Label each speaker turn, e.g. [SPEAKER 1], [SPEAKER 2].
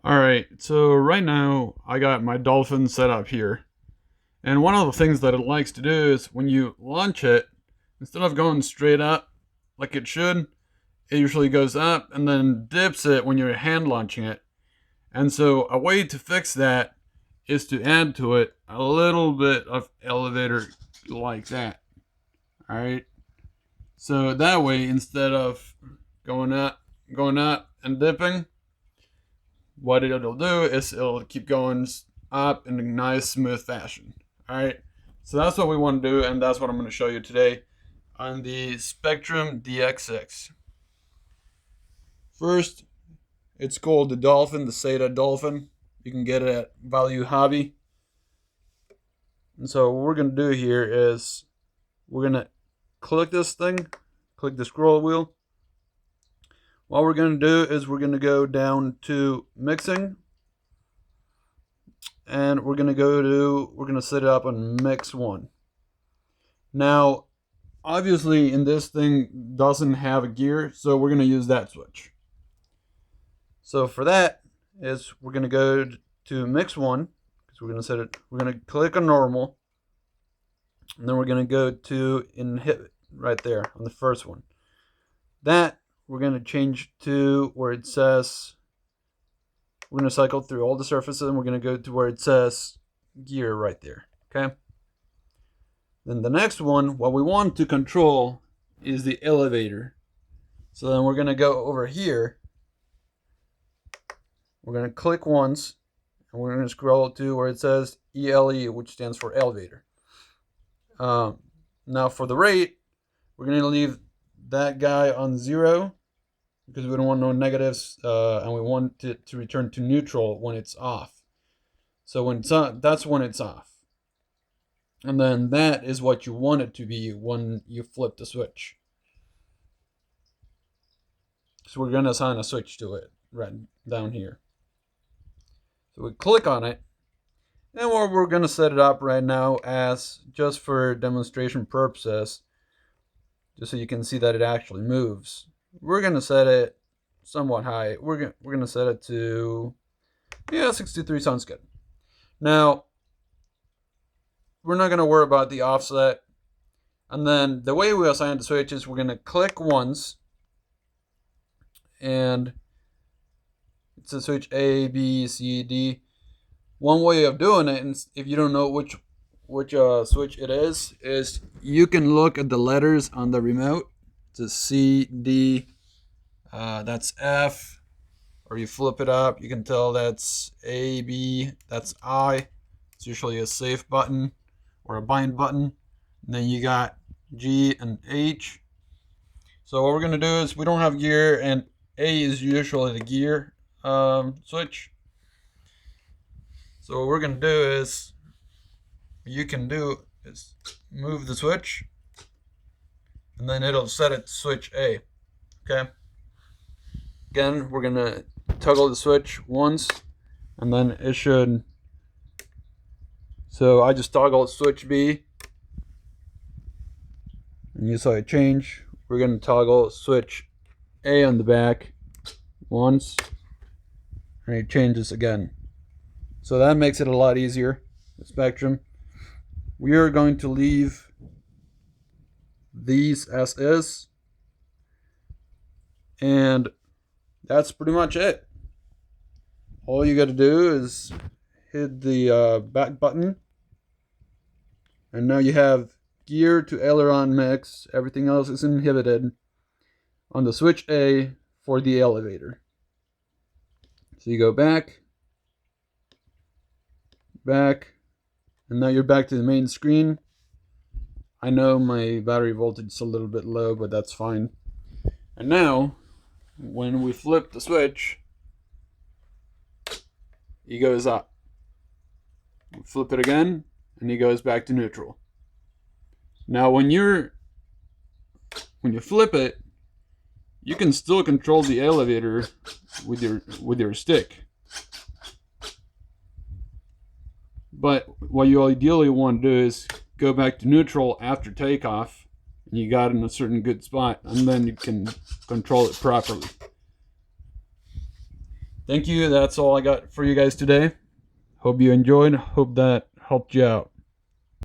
[SPEAKER 1] Alright, so right now I got my Dolphin set up here. And one of the things that it likes to do is when you launch it, instead of going straight up like it should, it usually goes up and then dips it when you're hand launching it. And so a way to fix that is to add to it a little bit of elevator like that. Alright? So that way, instead of going up and dipping, what it'll do is it'll keep going up in a nice smooth fashion. All right, so that's what we want to do, and that's what I'm going to show you today on the Spectrum DX6. First, it's called the Dolphin, the SATA Dolphin. You can get it at Value Hobby. And so what we're going to do here is we're going to click this thing, click the scroll wheel. What we're going to do is we're going to go down to mixing, and we're going to set it up on mix 1. Now, obviously in this thing doesn't have a gear, so we're going to use that switch. So for that is we're going to go to mix 1, because we're going to click on normal, and then we're going to go to inhibit right there on the first one. That we're going to change to where it says, we're going to cycle through all the surfaces, and we're going to go to where it says gear right there. Okay. Then the next one, what we want to control is the elevator. So then we're going to go over here. We're going to click once, and we're going to scroll to where it says ELE, which stands for elevator. Now for the rate, we're going to leave that guy on 0, because we don't want no negatives, and we want it to return to neutral when it's off. So when it's on, that's when it's off. And then that is what you want it to be when you flip the switch. So we're going to assign a switch to it right down here. So we click on it, and we're going to set it up right now as, just for demonstration purposes, just so you can see that it actually moves. We're going to set it somewhat high. We're going to set it to, 63 sounds good. Now, we're not going to worry about the offset. And then the way we assign the switch is we're going to click once, and it's a switch A, B, C, D. One way of doing it, and if you don't know which switch it is you can look at the letters on the remote. It's a C, D, that's F, or you flip it up, you can tell that's A, B, that's I. It's usually a safe button or a bind button. And then you got G and H. So what we're going to do is, we don't have gear, and A is usually the gear switch. So what we're going to do is, move the switch, and then it'll set it to switch A. Okay. Again, we're going to toggle the switch once, and then it should. So I just toggle switch B, and you saw it change. We're going to toggle switch A on the back once, and it changes again. So that makes it a lot easier. The Spectrum. We are going to leave these as is, and that's pretty much it. All you got to do is hit the back button, and now you have gear to aileron mix. Everything else is inhibited on the switch A for the elevator. So you go back, and now you're back to the main screen. I know my battery voltage is a little bit low, but that's fine. And now, when we flip the switch, he goes up. We flip it again, and he goes back to neutral. Now when you flip it, you can still control the elevator with your stick. But what you ideally want to do is go back to neutral after takeoff, and you got in a certain good spot, and then you can control it properly. Thank you. That's all I got for you guys today. Hope you enjoyed. Hope that helped you out.